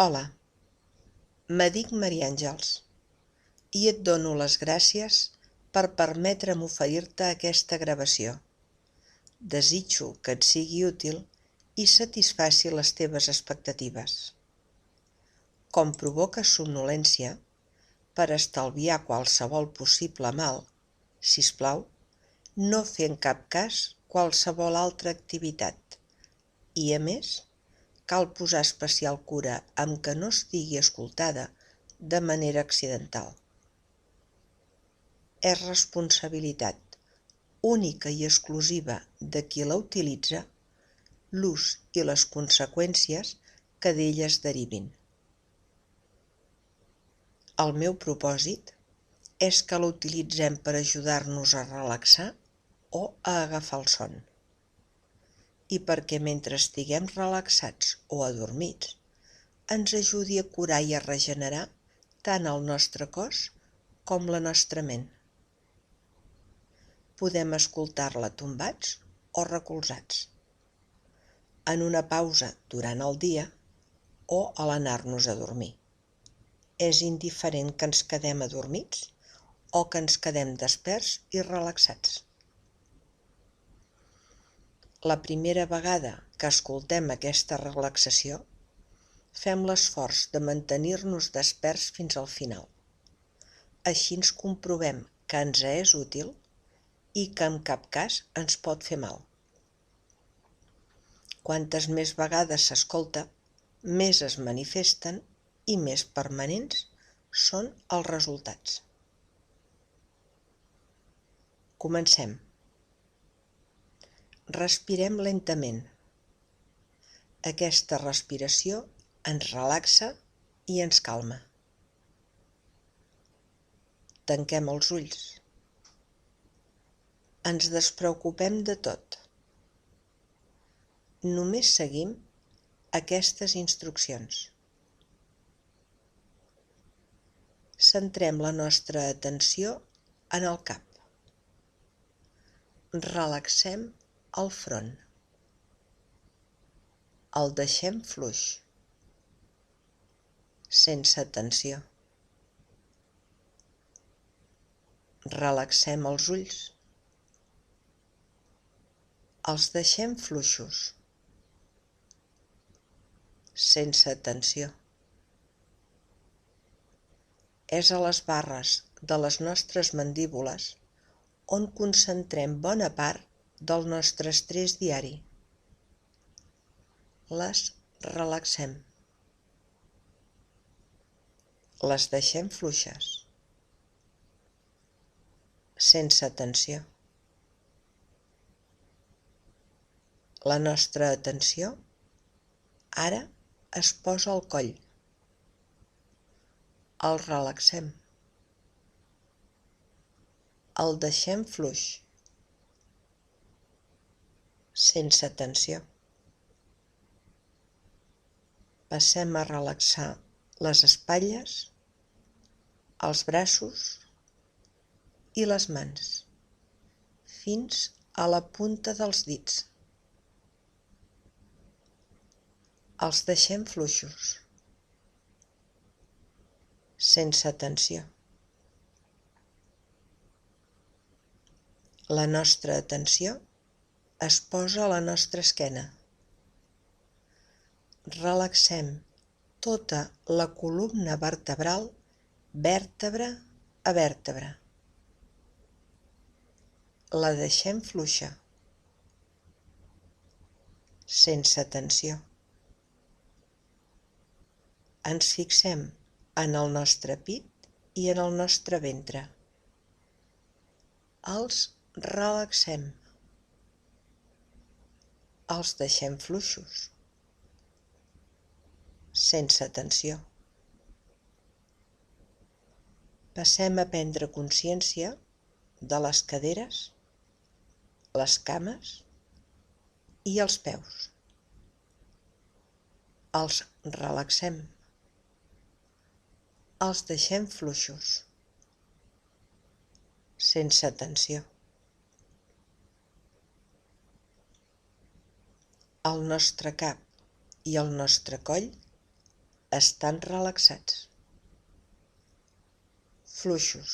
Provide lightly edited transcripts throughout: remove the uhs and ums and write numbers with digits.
Hola, me dic Maria Àngels i et dono les gràcies per permetre'm oferir-te aquesta gravació. Desitjo que et sigui útil i satisfaci les teves expectatives. Com provoca somnolència, per estalviar qualsevol possible mal, sisplau, no fer en cap cas qualsevol altra activitat i, a més, cal posar especial cura amb que no estigui escoltada de manera accidental. És responsabilitat única i exclusiva de qui la utilitza l'ús i les conseqüències que d'elles derivin. El meu propòsit és que la utilitzem per ajudar-nos a relaxar o a agafar el son. I perquè mentre estiguem relaxats o adormits, ens ajudi a curar i a regenerar tant el nostre cos com la nostra ment. Podem escoltar-la tombats o recolzats, en una pausa durant el dia o a l'anar-nos a dormir. És indiferent que ens quedem adormits o que ens quedem desperts i relaxats. La primera vegada que escoltem aquesta relaxació, fem l'esforç de mantenir-nos desperts fins al final. Així ens comprovem que ens és útil i que en cap cas ens pot fer mal. Quantes més vegades s'escolta, més es manifesten i més permanents són els resultats. Comencem. Respirem lentament. Aquesta respiració ens relaxa i ens calma. Tanquem els ulls. Ens despreocupem de tot. Només seguim aquestes instruccions. Centrem la nostra atenció en el cap. Relaxem el front. El deixem fluix, sense tensió. Relaxem els ulls. Els deixem fluixos, sense tensió. És a les barres de les nostres mandíbules on concentrem bona part del nostre estrès diari. Les relaxem. Les deixem fluixes, sense tensió. La nostra atenció ara es posa al coll. El relaxem. El deixem fluix, sense tensió. Passem a relaxar les espatlles, els braços i les mans, fins a la punta dels dits. Els deixem fluixos, sense tensió. La nostra atenció es posa a la nostra esquena. Relaxem tota la columna vertebral, vèrtebra a vèrtebra. La deixem fluixa, sense tensió. Ens fixem en el nostre pit i en el nostre ventre. Els relaxem. Els deixem fluixos, sense tensió. Passem a prendre consciència de les caderes, les cames i els peus. Els relaxem. Els deixem fluixos, sense tensió. El nostre cap i el nostre coll estan relaxats, fluixos,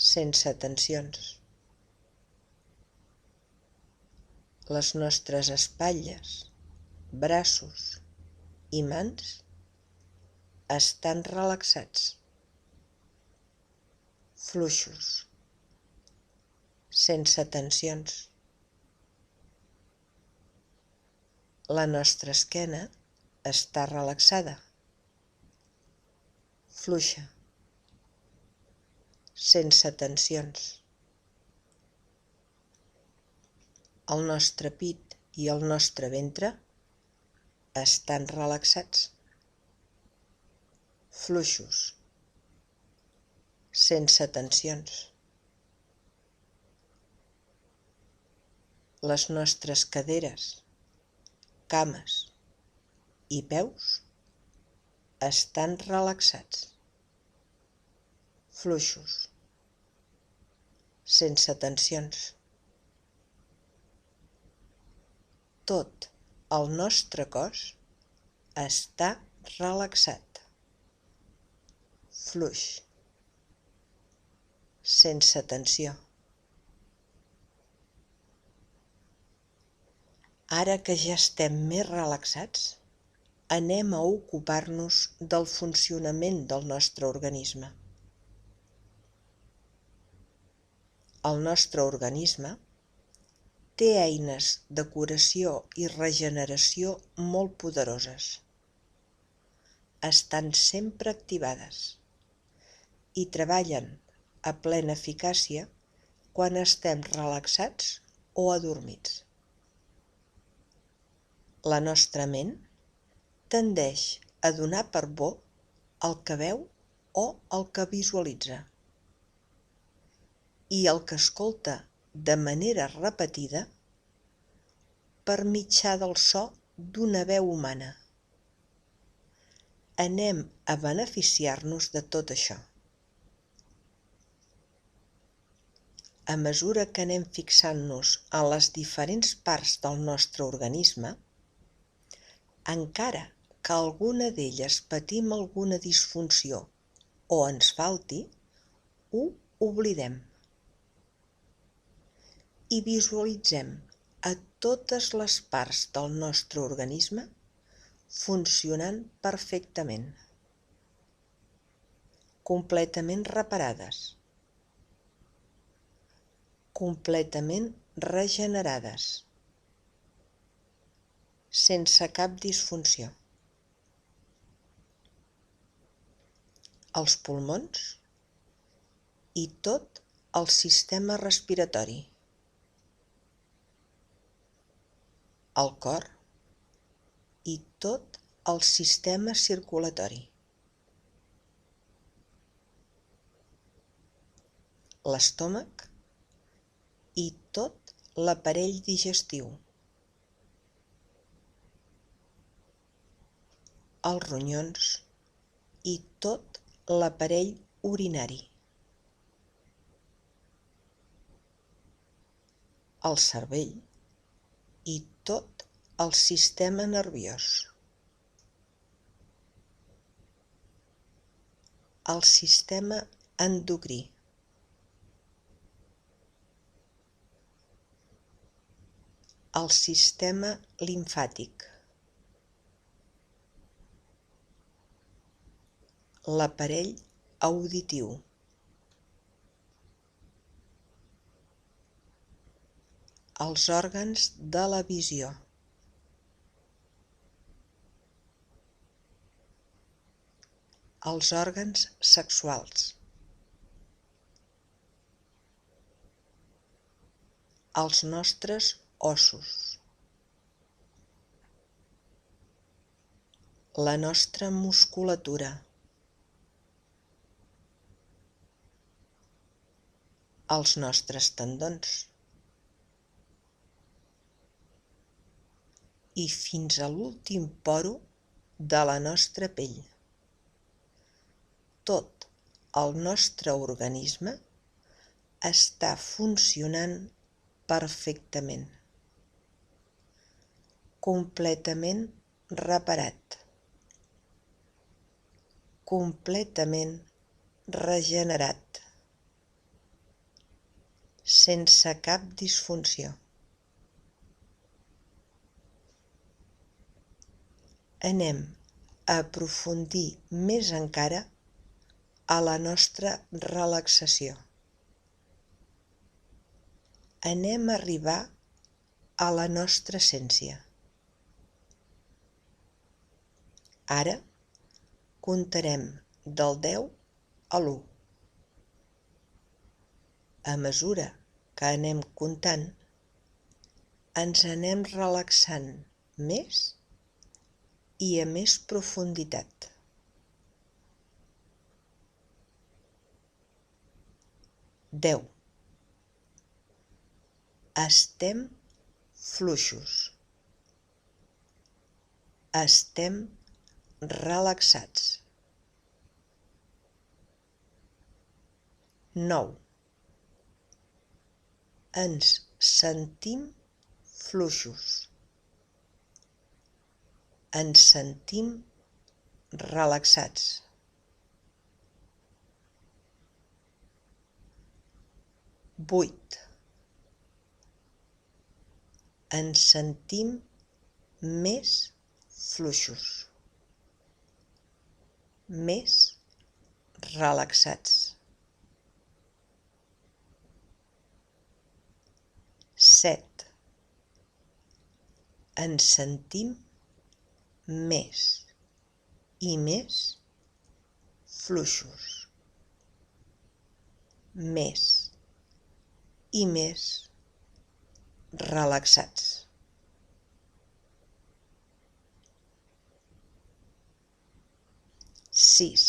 sense tensions. Les nostres espatlles, braços i mans estan relaxats, fluixos, sense tensions. La nostra esquena està relaxada, fluixa, sense tensions. El nostre pit i el nostre ventre estan relaxats, fluixos, sense tensions. Les nostres caderes, cames i peus estan relaxats, fluixos, sense tensions. Tot el nostre cos està relaxat, fluix, sense tensió. Ara que ja estem més relaxats, anem a ocupar-nos del funcionament del nostre organisme. El nostre organisme té eines de curació i regeneració molt poderoses. Estan sempre activades i treballen a plena eficàcia quan estem relaxats o adormits. La nostra ment tendeix a donar per bo el que veu o el que visualitza, i el que escolta de manera repetida per mitjà del so d'una veu humana. Anem a beneficiar-nos de tot això. A mesura que anem fixant-nos en les diferents parts del nostre organisme, encara que alguna d'elles patim alguna disfunció o ens falti, ho oblidem. I visualitzem a totes les parts del nostre organisme funcionant perfectament, completament reparades, completament regenerades, sense cap disfunció. Els pulmons i tot el sistema respiratori, el cor i tot el sistema circulatori, l'estómac i tot l'aparell digestiu, els ronyons i tot l'aparell urinari, el cervell i tot el sistema nerviós, el sistema endocrí, el sistema limfàtic, l'aparell auditiu, els òrgans de la visió, els òrgans sexuals, els nostres ossos, la nostra musculatura, els nostres tendons i fins a l'últim poro de la nostra pell. Tot el nostre organisme està funcionant perfectament, completament reparat, completament regenerat, sense cap disfunció. Anem a aprofundir més encara a la nostra relaxació. Anem a arribar a la nostra essència. Ara comptarem del 10 a l'1. A mesura que anem comptant, ens anem relaxant més i a més profunditat. 10. Estem fluixos. Estem relaxats. 9. Ens sentim fluixos. Ens sentim relaxats. 8. Ens sentim més fluixos, més relaxats. 7. Ens sentim més i més fluixos, més i més relaxats. 6.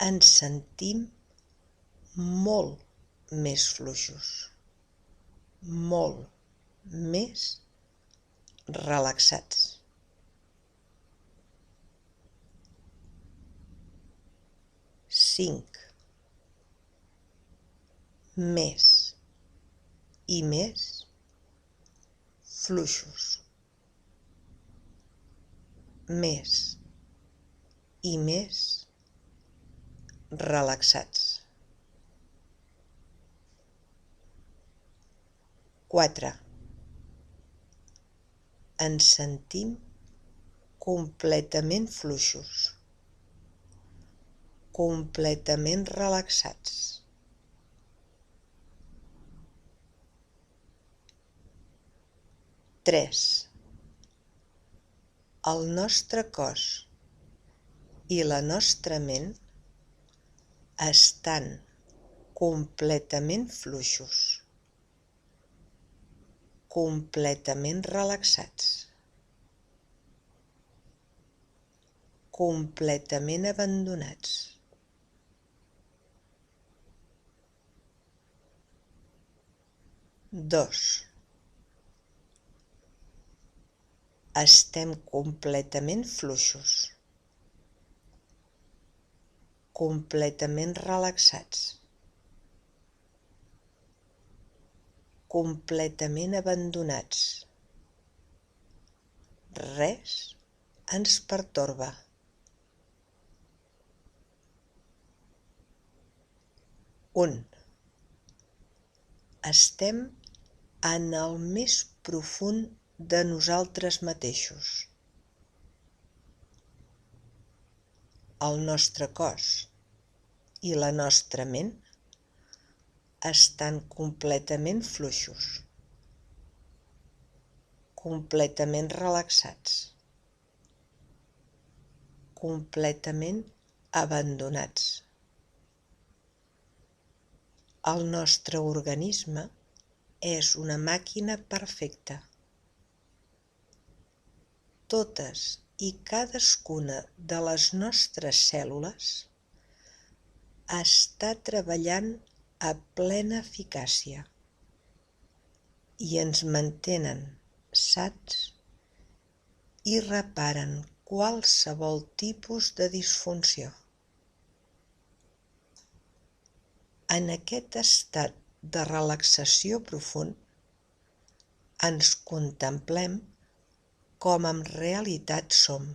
Ens sentim molt més fluixos, molt més relaxats. 5. Més i més fluixos, més i més relaxats. 4. Ens sentim completament fluixos, completament relaxats. 3. El nostre cos i la nostra ment estan completament fluixos, completament relaxats, completament abandonats. 2. Estem completament fluixos, completament relaxats, completament abandonats. Res ens pertorba. 1. Estem en el més profund de nosaltres mateixos. El nostre cos i la nostra ment estan completament fluixos, completament relaxats, completament abandonats. El nostre organisme és una màquina perfecta. Totes i cadascuna de les nostres cèl·lules està treballant a plena eficàcia i ens mantenen sans i reparen qualsevol tipus de disfunció. En aquest estat de relaxació profund, ens contemplem com en realitat som.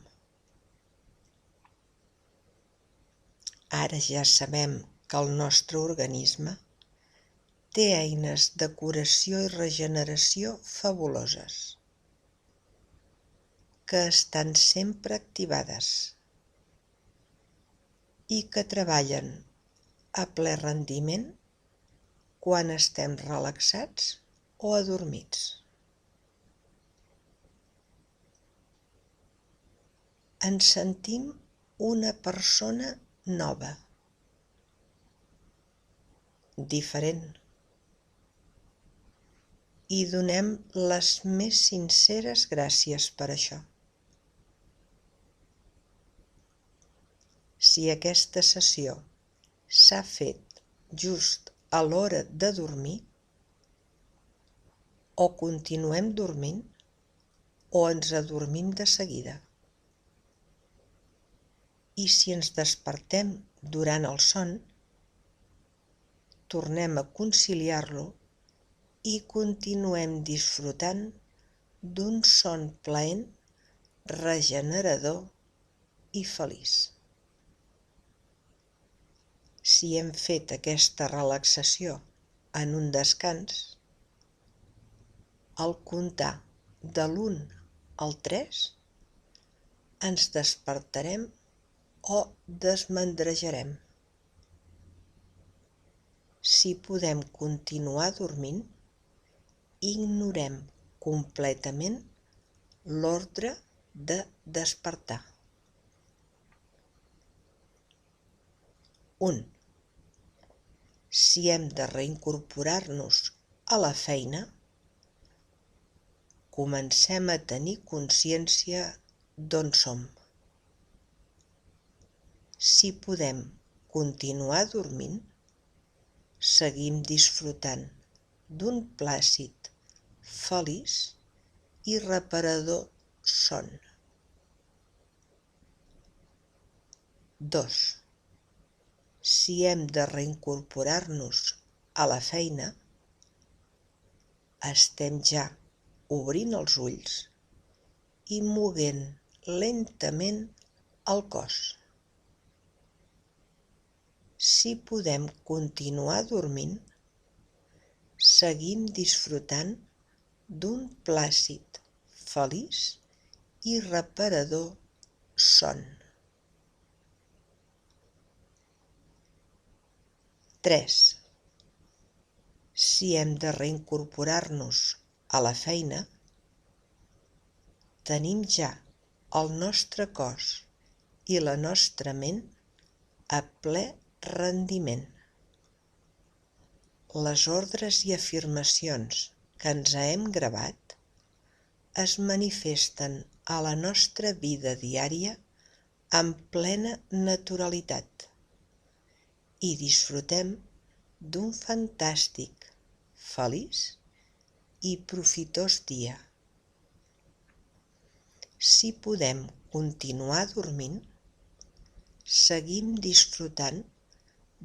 Ara ja sabem que el nostre organisme té eines de curació i regeneració fabuloses, que estan sempre activades i que treballen a ple rendiment quan estem relaxats o adormits. Ens sentim una persona nova, diferent, i donem les més sinceres gràcies per això. Si aquesta sessió s'ha fet just a l'hora de dormir, o continuem dormint o ens adormim de seguida. I si ens despertem durant el son, tornem a conciliar-lo i continuem disfrutant d'un son plaent, regenerador i feliç. Si hem fet aquesta relaxació en un descans, al comptar de l'1 al 3, ens despertarem o desmandrejarem. Si podem continuar dormint, ignorem completament l'ordre de despertar. 1. Si hem de reincorporar-nos a la feina, comencem a tenir consciència d'on som. Si podem continuar dormint, seguim disfrutant d'un plàcid, feliç i reparador son. 2. Si hem de reincorporar-nos a la feina, estem ja obrint els ulls i movent lentament el cos. Si podem continuar dormint, seguim disfrutant d'un plàcid, feliç i reparador son. 3. Si hem de reincorporar-nos a la feina, tenim ja el nostre cos i la nostra ment a ple rendiment. Les ordres i afirmacions que ens hem gravat es manifesten a la nostra vida diària amb plena naturalitat i disfrutem d'un fantàstic, feliç i profitós dia. Si podem continuar dormint, seguim disfrutant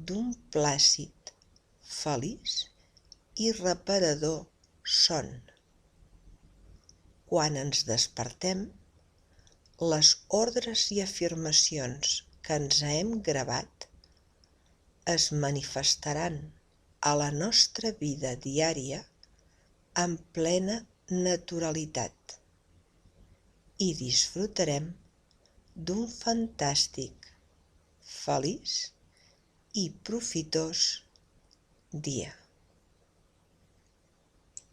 d'un plàcid, feliç i reparador son. Quan ens despertem, les ordres i afirmacions que ens hem gravat es manifestaran a la nostra vida diària amb plena naturalitat i disfrutarem d'un fantàstic, feliç i profitós dia.